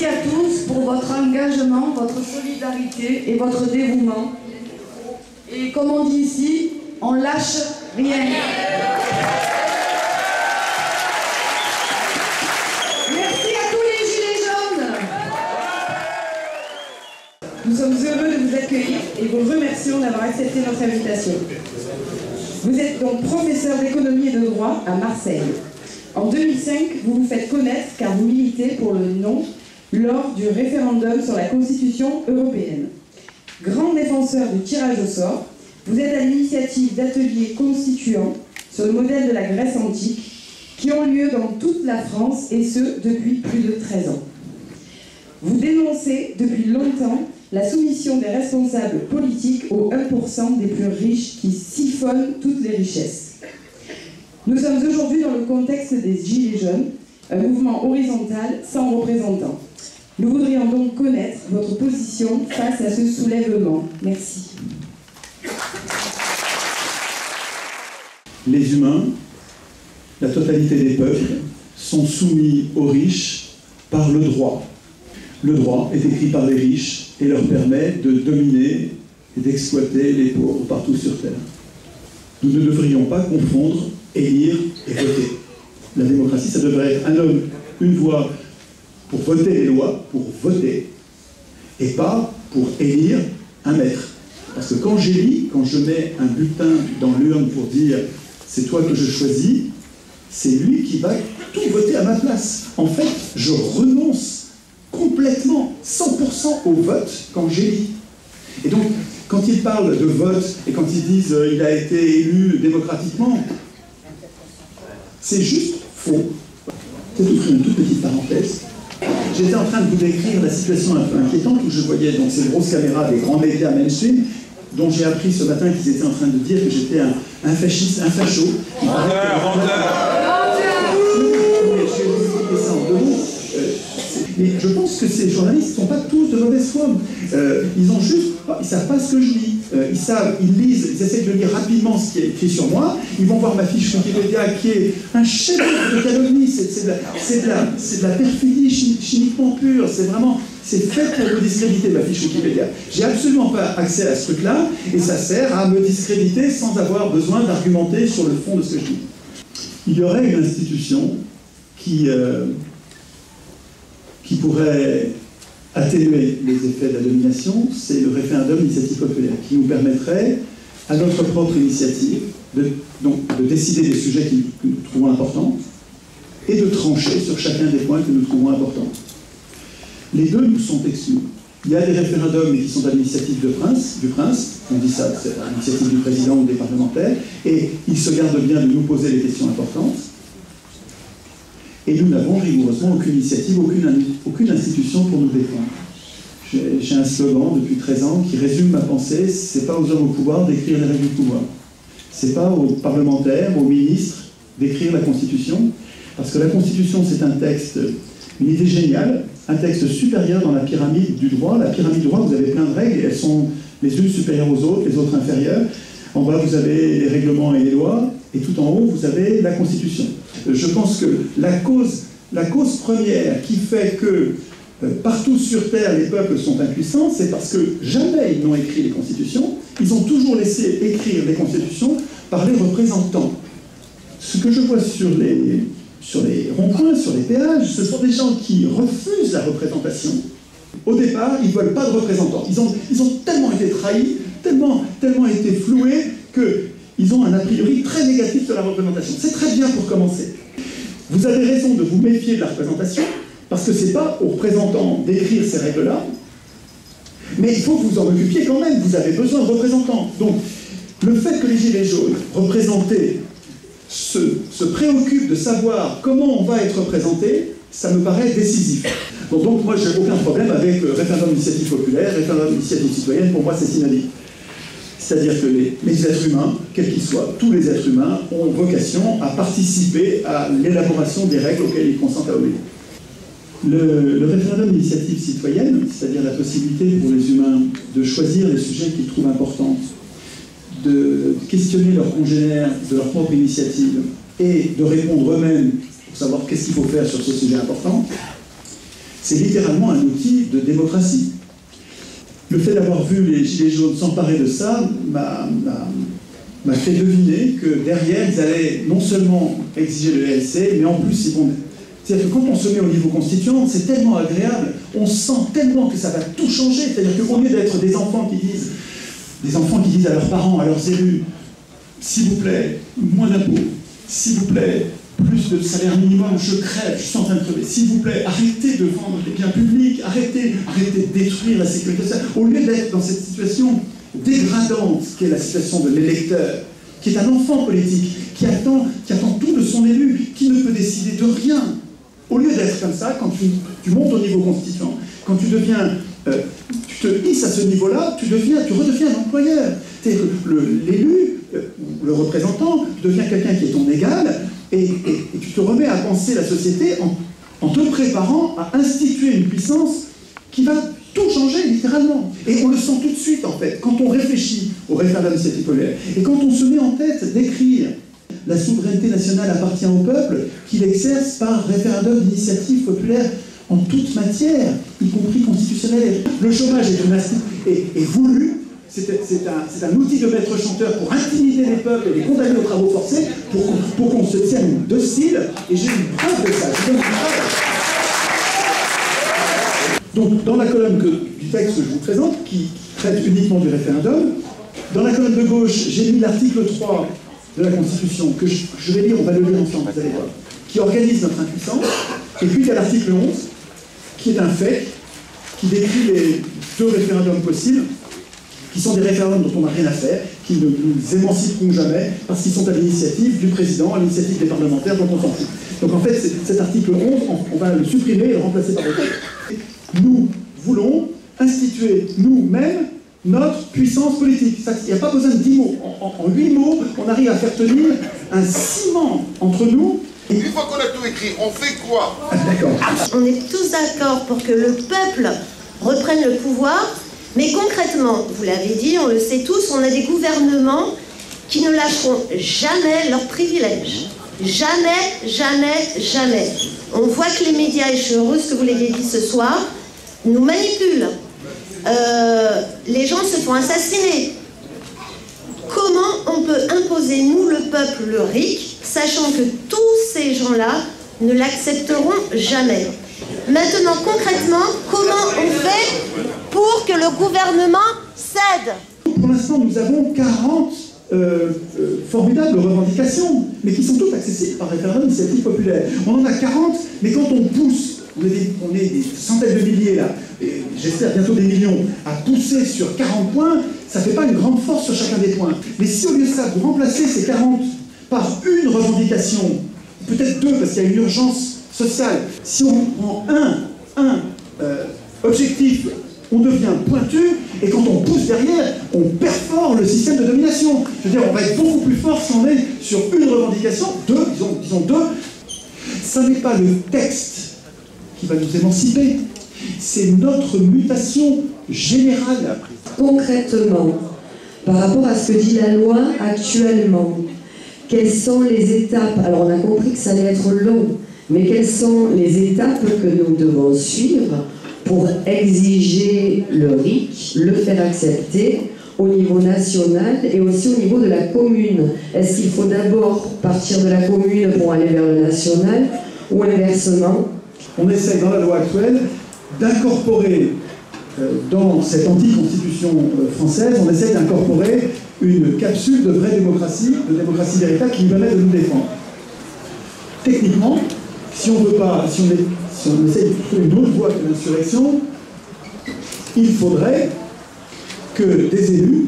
à tous pour votre engagement, votre solidarité et votre dévouement. Et comme on dit ici, on lâche rien. Merci à tous les Gilets jaunes. Nous sommes heureux de vous accueillir et vous remercions d'avoir accepté notre invitation. Vous êtes donc professeur d'économie et de droit à Marseille. En 2005, vous vous faites connaître car vous militez pour le non lors du référendum sur la Constitution européenne. Grand défenseur du tirage au sort, vous êtes à l'initiative d'ateliers constituants sur le modèle de la Grèce antique qui ont lieu dans toute la France et ce depuis plus de 13 ans. Vous dénoncez depuis longtemps la soumission des responsables politiques aux 1% des plus riches qui siphonnent toutes les richesses. Nous sommes aujourd'hui dans le contexte des Gilets jaunes, un mouvement horizontal sans représentants. Nous voudrions donc connaître votre position face à ce soulèvement. Merci. Les humains, la totalité des peuples, sont soumis aux riches par le droit. Le droit est écrit par les riches et leur permet de dominer et d'exploiter les pauvres partout sur Terre. Nous ne devrions pas confondre élire et voter. La démocratie, ça devrait être un homme, une voix pour voter les lois, pour voter, et pas pour élire un maître. Parce que quand j'élis, quand je mets un bulletin dans l'urne pour dire « c'est toi que je choisis », c'est lui qui va tout voter à ma place. En fait, je renonce complètement, 100% au vote quand j'élis. Et donc, quand ils parlent de vote et quand ils disent il a été élu démocratiquement, c'est juste faux. C'est une toute petite parenthèse. J'étais en train de vous décrire la situation un peu inquiétante où je voyais donc ces grosses caméras des grands médias mainstream dont j'ai appris ce matin qu'ils étaient en train de dire que j'étais un fasciste, un facho. Mais je pense que ces journalistes ne sont pas tous de mauvaise foi. Ils ont juste, ils savent pas ce que je lis. Ils lisent, ils essayent de lire rapidement ce qui est écrit sur moi. Ils vont voir ma fiche Wikipédia qui est un chef-d'œuvre de calomnie. C'est de la perfidie chimiquement pure. C'est fait pour me discréditer, ma fiche Wikipédia. J'ai absolument pas accès à ce truc-là et ça sert à me discréditer sans avoir besoin d'argumenter sur le fond de ce que je dis. Il y aurait une institution qui pourrait atténuer les effets de la domination, c'est le référendum d'initiative populaire, qui nous permettrait, à notre propre initiative, de décider des sujets que nous trouvons importants et de trancher sur chacun des points que nous trouvons importants. Les deux nous sont exclus. Il y a des référendums qui sont à l'initiative du prince, on dit ça, c'est à l'initiative du président ou des parlementaires, et ils se gardent bien de nous poser les questions importantes. Et nous n'avons rigoureusement aucune initiative, aucune institution pour nous défendre. J'ai un slogan depuis 13 ans qui résume ma pensée, c'est pas aux hommes au pouvoir d'écrire les règles du pouvoir. C'est pas aux parlementaires, aux ministres d'écrire la Constitution, parce que la Constitution c'est un texte, une idée géniale, un texte supérieur dans la pyramide du droit. La pyramide du droit, vous avez plein de règles, et elles sont les unes supérieures aux autres, les autres inférieures. En bas, vous avez les règlements et les lois, et tout en haut, vous avez la Constitution. Je pense que la cause première qui fait que partout sur Terre, les peuples sont impuissants, c'est parce que jamais ils n'ont écrit les constitutions, ils ont toujours laissé écrire les constitutions par les représentants. Ce que je vois sur les ronds-points, sur les péages, ce sont des gens qui refusent la représentation. Au départ, ils ne veulent pas de représentants. Ils ont tellement été trahis, tellement été floués, qu'ils ont un a priori très négatif sur la représentation. C'est très bien pour commencer. Vous avez raison de vous méfier de la représentation, parce que ce n'est pas aux représentants d'écrire ces règles-là, mais il faut que vous en occupiez quand même, vous avez besoin de représentants. Donc, le fait que les Gilets jaunes représentés se préoccupent de savoir comment on va être représenté, ça me paraît décisif. Donc moi, je n'ai aucun problème avec le référendum d'initiative populaire, référendum d'initiative citoyenne, pour moi c'est synonyme. C'est-à-dire que les êtres humains, quels qu'ils soient, tous les êtres humains ont vocation à participer à l'élaboration des règles auxquelles ils consentent à obéir. Le référendum d'initiative citoyenne, c'est-à-dire la possibilité pour les humains de choisir les sujets qu'ils trouvent importants, de questionner leurs congénères de leur propre initiative et de répondre eux-mêmes pour savoir qu'est-ce qu'il faut faire sur ce sujet important, c'est littéralement un outil de démocratie. Le fait d'avoir vu les Gilets jaunes s'emparer de ça m'a fait deviner que derrière, ils allaient non seulement exiger le LC, mais en plus, ils vont... C'est-à-dire que quand on se met au niveau constituant, c'est tellement agréable, on sent tellement que ça va tout changer. C'est-à-dire qu'au lieu d'être des enfants qui disent à leurs parents, à leurs élus, s'il vous plaît, moins d'impôts, s'il vous plaît, plus de salaire minimum, je crève, je suis en train de crever, s'il vous plaît, arrêtez de vendre les biens publics, arrêtez de détruire la sécurité sociale. Au lieu d'être dans cette situation dégradante qu'est la situation de l'électeur, qui est un enfant politique, qui attend tout de son élu, qui ne peut décider de rien. Au lieu d'être comme ça, quand tu montes au niveau constituant, quand tu deviens, tu te hisses à ce niveau-là, tu redeviens un employeur. C'est-à-dire que l'élu, le représentant, devient quelqu'un qui est ton égal, et tu te remets à penser la société en te préparant à instituer une puissance qui va tout changer, littéralement. Et on le sent tout de suite, en fait, quand on réfléchit au référendum d'initiative populaire, et quand on se met en tête d'écrire « La souveraineté nationale appartient au peuple », qu'il exerce par référendum d'initiative populaire en toute matière, y compris constitutionnelle. Le chômage est voulu, c'est un outil de maître chanteur pour intimider les peuples et les condamner aux travaux forcés, pour qu'on se tienne docile, et j'ai une preuve de ça. Donc, dans la colonne du texte que je vous présente, qui traite uniquement du référendum, dans la colonne de gauche, j'ai mis l'article 3 de la Constitution, que je vais lire, on va le lire ensemble, vous allez voir, qui organise notre impuissance, et puis il y a l'article 11, qui est un fait, qui décrit les 2 référendums possibles, qui sont des référendums dont on n'a rien à faire, qui ne nous émanciperont jamais, parce qu'ils sont à l'initiative du président, à l'initiative des parlementaires, donc on s'en fout. Donc en fait, cet article 11, on va le supprimer et le remplacer par autre. Nous voulons instituer nous-mêmes notre puissance politique. Il n'y a pas besoin de 10 mots. En 8 mots, on arrive à faire tenir un ciment entre nous. Une fois qu'on a tout écrit, on fait quoi? D'accord. On est tous d'accord pour que le peuple reprenne le pouvoir, mais concrètement, vous l'avez dit, on le sait tous, on a des gouvernements qui ne lâcheront jamais leurs privilèges. Jamais, jamais, jamais. On voit que les médias, et je suis heureuse que vous l'ayez dit ce soir, nous manipulent. Les gens se font assassiner. Comment on peut imposer, nous, le peuple, le RIC, sachant que tous ces gens-là ne l'accepteront jamais? Maintenant, concrètement, comment on fait pour que le gouvernement cède? Pour l'instant, nous avons 40 formidables revendications, mais qui sont toutes accessibles par référendum d'initiative populaire. On en a 40, mais quand on pousse, on est des centaines de milliers là, et j'espère bientôt des millions, à pousser sur 40 points, ça ne fait pas une grande force sur chacun des points. Mais si au lieu de ça, vous remplacez ces 40 par une revendication, peut-être 2 parce qu'il y a une urgence sociale, si on prend un objectif, on devient pointu, et quand on pousse derrière, on perfore le système de domination. Je veux dire, on va être beaucoup plus fort si on est sur une revendication, disons 2. Ça n'est pas le texte qui va nous émanciper, c'est notre mutation générale. Concrètement, par rapport à ce que dit la loi actuellement, quelles sont les étapes? Alors on a compris que ça allait être long, mais quelles sont les étapes que nous devons suivre pour exiger le RIC, le faire accepter au niveau national et aussi au niveau de la commune? Est-ce qu'il faut d'abord partir de la commune pour aller vers le national ou inversement? On essaie dans la loi actuelle d'incorporer dans cette anti-constitution française, on essaie d'incorporer une capsule de vraie démocratie, de démocratie véritable qui nous permet de nous défendre. Techniquement, si on essaie de trouver une autre voie que l'insurrection, il faudrait que des élus,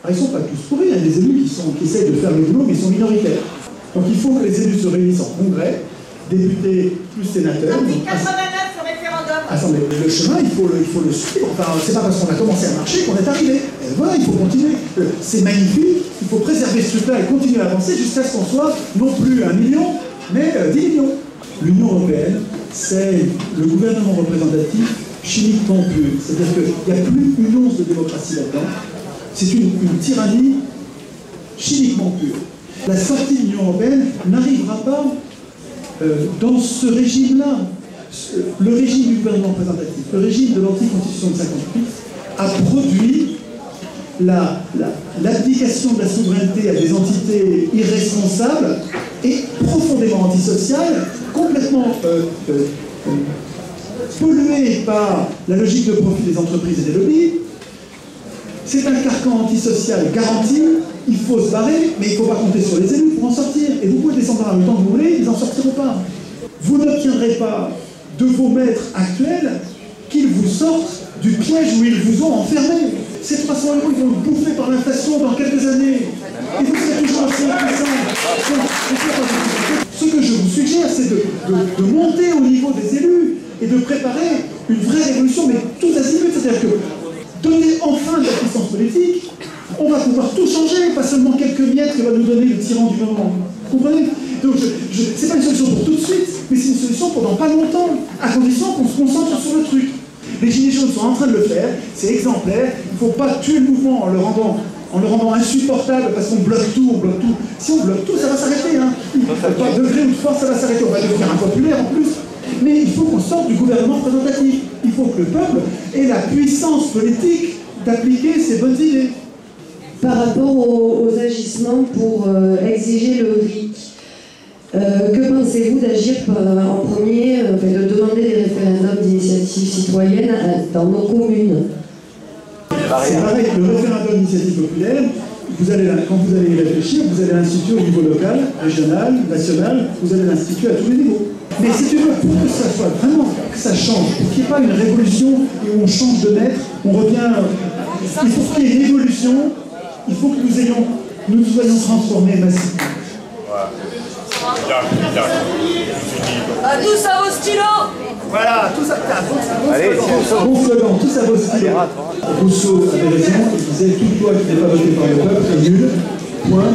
ils ne sont pas tous pourris, il y a des élus qui essayent de faire le boulot, mais ils sont minoritaires. Donc il faut que les élus se réunissent en congrès, députés plus sénateurs. Article 89 sur référendum. Attendez, le chemin, il faut le suivre. Enfin, c'est pas parce qu'on a commencé à marcher qu'on est arrivé. Et voilà, il faut continuer. C'est magnifique, il faut préserver ce truc-là et continuer à avancer jusqu'à ce qu'on soit non plus 1 million, mais 10 millions. L'Union européenne, c'est le gouvernement représentatif chimiquement pur. C'est-à-dire qu'il n'y a plus une once de démocratie là-dedans. C'est une tyrannie chimiquement pure. La sortie de l'Union européenne n'arrivera pas dans ce régime-là. le régime du gouvernement représentatif, le régime de l'anticonstitution de 58 a produit l'abdication de la souveraineté à des entités irresponsables et profondément antisociales, complètement polluées par la logique de profit des entreprises et des lobbies. C'est un carcan antisocial garanti, il faut se barrer, mais il ne faut pas compter sur les élus pour en sortir. Et vous pouvez descendre dans le temps que vous voulez, ils n'en sortiront pas. Vous n'obtiendrez pas de vos maîtres actuels qu'ils vous sortent du piège où ils vous ont enfermé. Ces 300 €, ils vont le bouffer par l'inflation dans quelques années. Et vous serez toujours aussi impuissants. Ce que je vous suggère, c'est de monter au niveau des élus et de préparer une vraie révolution, mais tout azimuts. C'est-à-dire que donner enfin de la puissance politique, on va pouvoir tout changer, pas seulement quelques miettes que va nous donner le tyran du moment. Vous comprenez? Donc, c'est pas une solution pour tout de suite, mais c'est une solution pour dans pas longtemps, à condition qu'on se concentre sur le truc. Les Gilets jaunes sont en train de le faire, c'est exemplaire, il ne faut pas tuer le mouvement en le rendant insupportable parce qu'on bloque tout, Si on bloque tout, ça va s'arrêter, hein. Pas de degré ou de force, ça va s'arrêter, on va devenir impopulaire en plus. Mais il faut qu'on sorte du gouvernement représentatif. Il faut que le peuple ait la puissance politique d'appliquer ses bonnes idées. Par rapport aux agissements pour exiger le RIC, que pensez-vous d'agir en premier, de demander des référendums d'initiative citoyenne dans nos communes? C'est pareil, le référendum d'initiative populaire, quand vous allez y réfléchir, vous allez l'instituer au niveau local, régional, national, vous allez l'instituer à tous les niveaux. Mais si tu veux, pour que ça soit vraiment, que ça change, pour qu'il n'y ait pas une révolution où on change de maître, on revient... Il faut qu'il y ait une évolution, il faut que nous soyons transformés massivement. Tous à vos stylos. Voilà, tout ça, bon slogan, tous à vos stylos. Rousseau avait raison, il disait toute loi qui n'est pas votée par le peuple est nulle, point,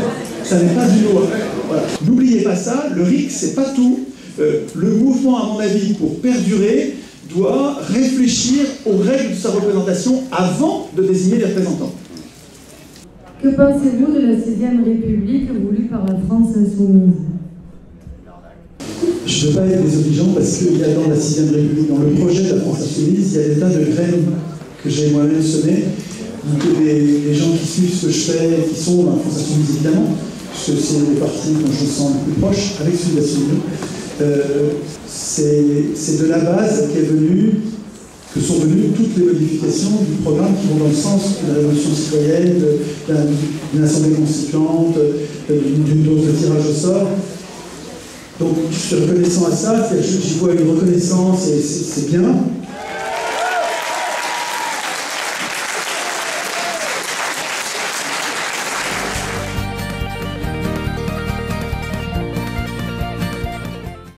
ça n'est pas une loi. Voilà. N'oubliez pas ça, le RIC, c'est pas tout. Le mouvement, à mon avis, pour perdurer, doit réfléchir aux règles de sa représentation avant de désigner les représentants. Que pensez-vous de la 6e République voulue par la France insoumise? Je ne veux pas être désobligeant parce qu'il y a dans la 6e République, dans le projet de la France insoumise, il y a des tas de graines que j'ai moi-même semées. Donc les gens qui suivent ce que je fais, qui sont dans la France insoumise évidemment, puisque c'est les partis dont je me sens le plus proche, avec celui de la c'est de la base que sont venues toutes les modifications du programme qui vont dans le sens de la révolution citoyenne, d'une assemblée constituante, d'une dose de tirage au sort. Donc je suis reconnaissant à ça, j'y vois une reconnaissance et c'est bien.